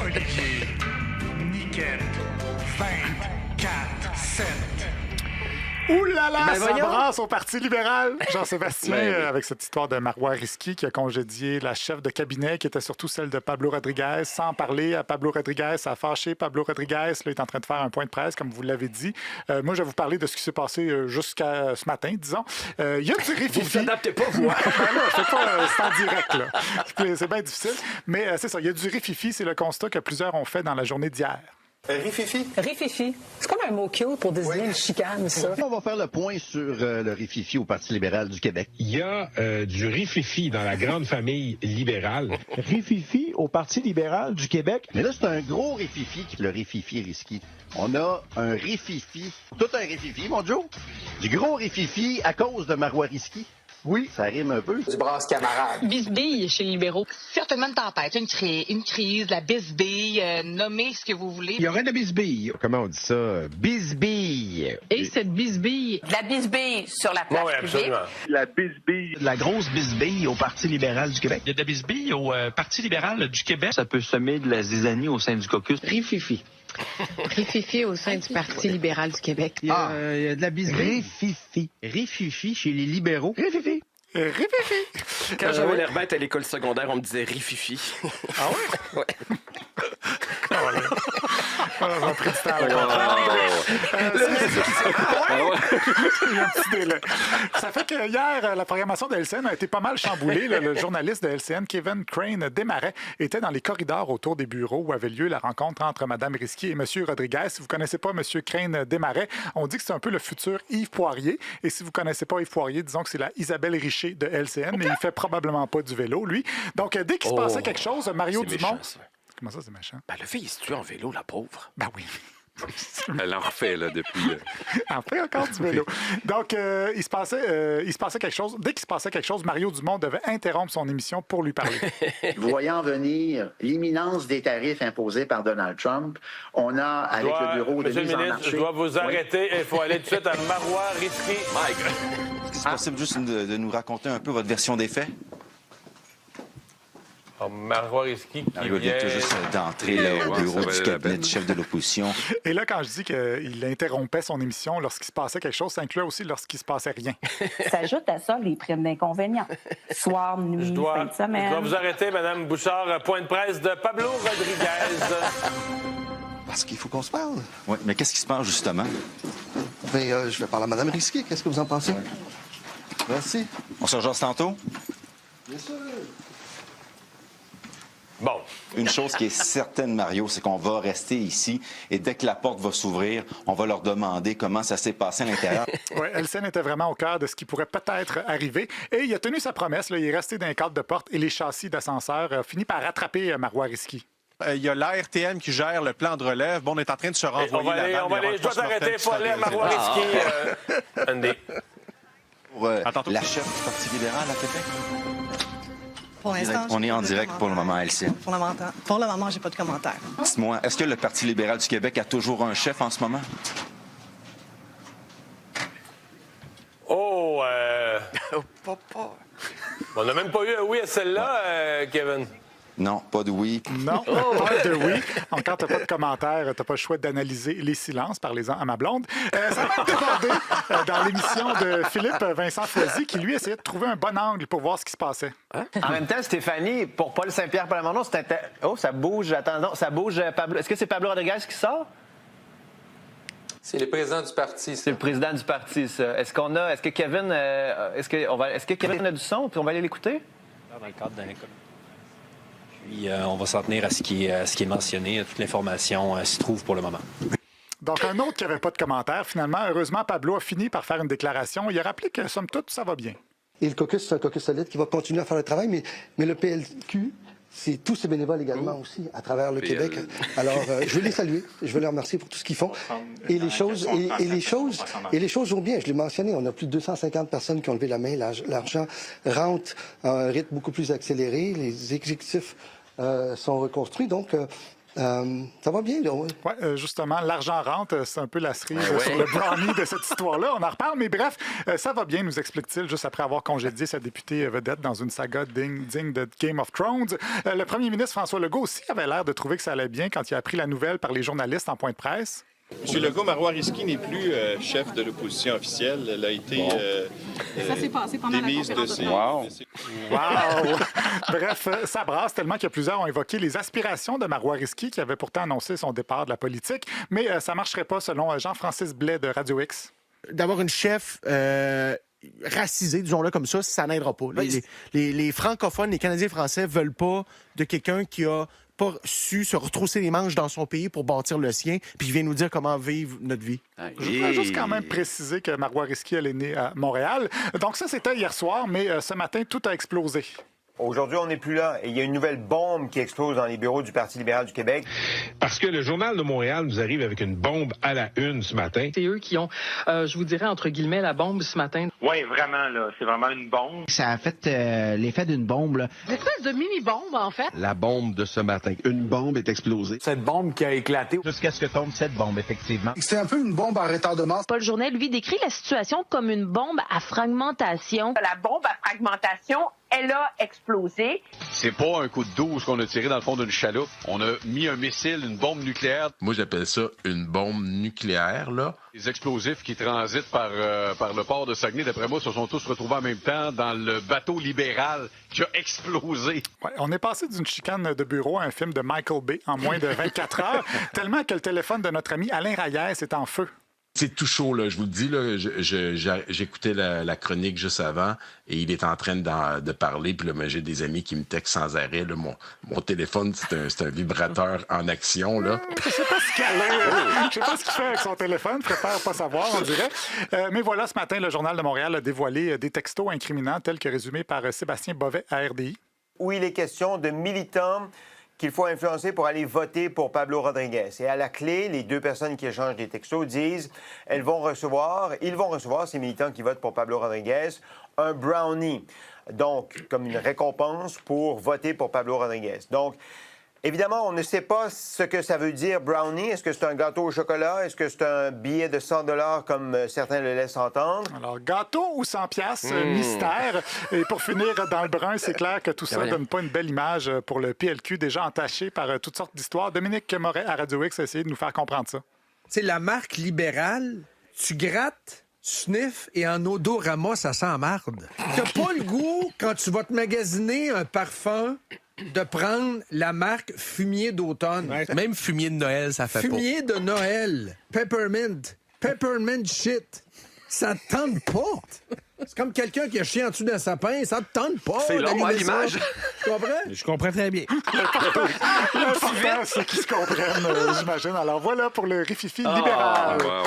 Olivier, Niquette, 24-7. Ouh là là, ça brasse au Parti libéral. Jean-Sébastien, avec cette histoire de Marois Risky qui a congédié la chef de cabinet, qui était surtout celle de Pablo Rodriguez, sans parler à Pablo Rodriguez. Ça a fâché Pablo Rodriguez. Là, il est en train de faire un point de presse, comme vous l'avez dit. Moi, je vais vous parler de ce qui s'est passé jusqu'à ce matin, disons. Il y a du rififi. Vous vous adaptez pas, vous. Ben là, c'est en direct, là. C'est bien difficile. Mais c'est ça, il y a du rififi. C'est le constat que plusieurs ont fait dans la journée d'hier. Rififi? Rififi. C'est comme un mot cute pour désigner une chicane, ça. On va faire le point sur le rififi au Parti libéral du Québec. Il y a du rififi dans la grande famille libérale. Rififi au Parti libéral du Québec. Mais là, c'est un gros rififi, le rififi risqué. On a un rififi, tout un rififi, mon Joe. Du gros rififi à cause de Marois Risky. Oui, ça rime un peu. Du brasse camarade. Bisbille chez les libéraux. Certainement une tempête, une crise, la bisbille, nommez ce que vous voulez. Il y aurait de la bisbille. Comment on dit ça? Bisbille. Et cette bisbille. De la bisbille sur la place publique. La bisbille. La grosse bisbille au Parti libéral du Québec. Il y a de la bisbille au Parti libéral du Québec. Ça peut semer de la zizanie au sein du caucus. Rififi. Rififi au sein du Parti libéral du Québec. Il y a de la bisbille. Rififi. Rififi chez les libéraux. Rififi. Rififi! Quand j'avais l'air bête à l'école secondaire, on me disait rififi. Ah ouais? Ouais. On a pris du temps à le comprendre. Il y a un petit délai. Ça fait que hier, la programmation de LCN a été pas mal chamboulée. Le journaliste de LCN, Kevin Crane Desmarais, était dans les corridors autour des bureaux où avait lieu la rencontre entre Mme Risky et M. Rodriguez. Si vous ne connaissez pas M. Crane Desmarais, on dit que c'est un peu le futur Yves Poirier. Et si vous ne connaissez pas Yves Poirier, disons que c'est la Isabelle Richer de LCN, mais il fait probablement pas du vélo, lui. Donc, dès qu'il se passait quelque chose, Mario Dumont... Méchant, Comment ça, c'est méchant? Ben, le fait, il se tue en vélo, la pauvre. Ben oui. Elle en refait, là, depuis... En fait, encore du vélo. Donc, il se passait quelque chose. Dès qu'il se passait quelque chose, Mario Dumont devait interrompre son émission pour lui parler. Voyant venir l'imminence des tarifs imposés par Donald Trump, on a, avec le bureau de Monsieur mise le en ministre, marché... je dois vous arrêter. Il faut aller tout de suite à Marois Risky. Mike! Est-ce que c'est possible juste de nous raconter un peu votre version des faits? Marois Risky qui Mario vient tout juste d'entrer au bureau du cabinet du chef de l'opposition. Et là, quand je dis qu'il interrompait son émission lorsqu'il se passait quelque chose, ça incluait aussi lorsqu'il se passait rien. S'ajoute à ça les primes d'inconvénients. Soir, nuit, fin de semaine. Je dois vous arrêter, Mme Bouchard. Point de presse de Pablo Rodriguez. Parce qu'il faut qu'on se parle. Oui, mais qu'est-ce qui se passe, justement? Ben, je vais parler à Mme Risky. Qu'est-ce que vous en pensez? Merci. On se rejoint tantôt? Bien sûr. Bon. Une chose qui est certaine, Mario, c'est qu'on va rester ici et dès que la porte va s'ouvrir, on va leur demander comment ça s'est passé à l'intérieur. Oui, LCN était vraiment au cœur de ce qui pourrait peut-être arriver. Et il a tenu sa promesse. Là, il est resté dans les cadres de porte et les châssis d'ascenseur a fini par rattraper Marois Risky. Il y a l'ARTM qui gère le plan de relève. Bon, on est en train de se renvoyer On va aller. Je dois t'arrêter. Il faut aller à Marois Risky. Andy. Ouais. La chef du Parti libéral à Québec? Pour l'instant, on est en direct pour le moment, LCN. Pour le moment, j'ai pas de commentaire. Dites-moi, est-ce que le Parti libéral du Québec a toujours un chef en ce moment? On n'a même pas eu un oui à celle-là, Kevin. Non, pas de oui. Non, pas de oui. Quand tu n'as pas de commentaires, tu n'as pas le choix d'analyser les silences. Parlez-en à ma blonde. Ça m'a débordé dans l'émission de Philippe Vincent Foisy, qui, lui, essayait de trouver un bon angle pour voir ce qui se passait. Hein? En même temps, Stéphanie, pour Paul Saint-Pierre Plamondon, c'était... Oh, ça bouge. Attends, non, ça bouge. Pablo... Est-ce que c'est Pablo Rodriguez qui sort? C'est le président du parti, ça. C'est le président du parti, ça. Est-ce que Kevin... Est-ce que Kevin a du son? Puis on va aller l'écouter? Dans le cadre d'un... Puis on va s'en tenir à ce qui est mentionné. Toute l'information s'y trouve pour le moment. Donc, un autre qui n'avait pas de commentaire, finalement, heureusement, Pablo a fini par faire une déclaration. Il a rappelé que, somme toute, ça va bien. Et le caucus, c'est un caucus solide qui va continuer à faire le travail, mais le PLQ, c'est tous ces bénévoles également aussi, à travers le Québec. Alors, je veux les saluer, je veux les remercier pour tout ce qu'ils font. Et les choses vont bien, je l'ai mentionné, on a plus de 250 personnes qui ont levé la main, l'argent rentre à un rythme beaucoup plus accéléré, les exécutifs sont reconstruits, donc Ça va bien, là. Oui, justement, l'argent rentre, c'est un peu la cerise sur le brownie de cette histoire-là. On en reparle, mais bref, ça va bien, nous explique-t-il, juste après avoir congédié sa députée vedette dans une saga digne de Game of Thrones. Le premier ministre François Legault aussi avait l'air de trouver que ça allait bien quand il a appris la nouvelle par les journalistes en point de presse. M. Legault, Marois Risky n'est plus chef de l'opposition officielle. Elle a été ça s'est passé pendant démise la de conférence ses... Wow! Bref, ça brasse tellement que plusieurs ont évoqué les aspirations de Marois Risky, qui avait pourtant annoncé son départ de la politique. Mais ça ne marcherait pas, selon Jean-Francis Blais de Radio X. D'avoir une chef racisée, disons-le comme ça n'aidera pas. Les francophones, les Canadiens français veulent pas de quelqu'un qui a pas su se retrousser les manches dans son pays pour bâtir le sien, puis il vient nous dire comment vivre notre vie. Je voudrais juste quand même préciser que Marois Risky, elle est née à Montréal. Donc ça, c'était hier soir, mais ce matin, tout a explosé. Aujourd'hui, on n'est plus là et il y a une nouvelle bombe qui explose dans les bureaux du Parti libéral du Québec. Parce que le Journal de Montréal nous arrive avec une bombe à la une ce matin. C'est eux qui ont, je vous dirais, entre guillemets, la bombe ce matin. Oui, vraiment, là. C'est vraiment une bombe. Ça a fait l'effet d'une bombe, là. Une espèce de mini-bombe, en fait. La bombe de ce matin. Une bombe est explosée. Cette bombe qui a éclaté. Jusqu'à ce que tombe cette bombe, effectivement. C'est un peu une bombe à retardement. Paul Journet, lui, décrit la situation comme une bombe à fragmentation. La bombe à fragmentation, elle a explosé. C'est pas un coup de 12 qu'on a tiré dans le fond d'une chaloupe. On a mis un missile, une bombe nucléaire. Moi, j'appelle ça une bombe nucléaire, là. Les explosifs qui transitent par le port de Saguenay, d'après moi, se sont tous retrouvés en même temps dans le bateau libéral qui a explosé. Ouais, on est passé d'une chicane de bureau à un film de Michael Bay en moins de 24 heures, tellement que le téléphone de notre ami Alain Reyes est en feu. C'est tout chaud, là, je vous le dis. Là, j'écoutais la chronique juste avant et il est en train de parler. Puis là, j'ai des amis qui me textent sans arrêt. Là, mon téléphone, c'est un vibrateur en action. Là. Je sais pas ce qu'il fait avec son téléphone. Je préfère pas savoir, on dirait. Mais voilà, ce matin, le Journal de Montréal a dévoilé des textos incriminants tels que résumés par Sébastien Bovet à RDI. Où il est question de militants qu'il faut influencer pour aller voter pour Pablo Rodriguez. Et à la clé, les deux personnes qui échangent des textos disent ils vont recevoir, ces militants qui votent pour Pablo Rodriguez, un brownie. Donc, comme une récompense pour voter pour Pablo Rodriguez. Donc, évidemment, on ne sait pas ce que ça veut dire brownie. Est-ce que c'est un gâteau au chocolat? Est-ce que c'est un billet de 100 $ comme certains le laissent entendre? Alors, gâteau ou 100 piastres, mystère. Et pour finir dans le brun, c'est clair que tout ça donne pas une belle image pour le PLQ, déjà entaché par toutes sortes d'histoires. Dominique Moret à Radio X a essayé de nous faire comprendre ça. C'est la marque libérale. Tu grattes, sniff et en odorama, ça sent marde. T'as pas le goût, quand tu vas te magasiner un parfum, de prendre la marque fumier d'automne. Ouais, même fumier de Noël, ça fait fumier de Noël. Peppermint. Peppermint shit. Ça te tente pas. C'est comme quelqu'un qui a chié en dessous d'un sapin. Ça te tente pas. C'est long, à l'image. Tu comprends? Je comprends très bien. L'important, c'est qu'ils se comprennent, j'imagine. Alors voilà pour le rififi libéral. Wow.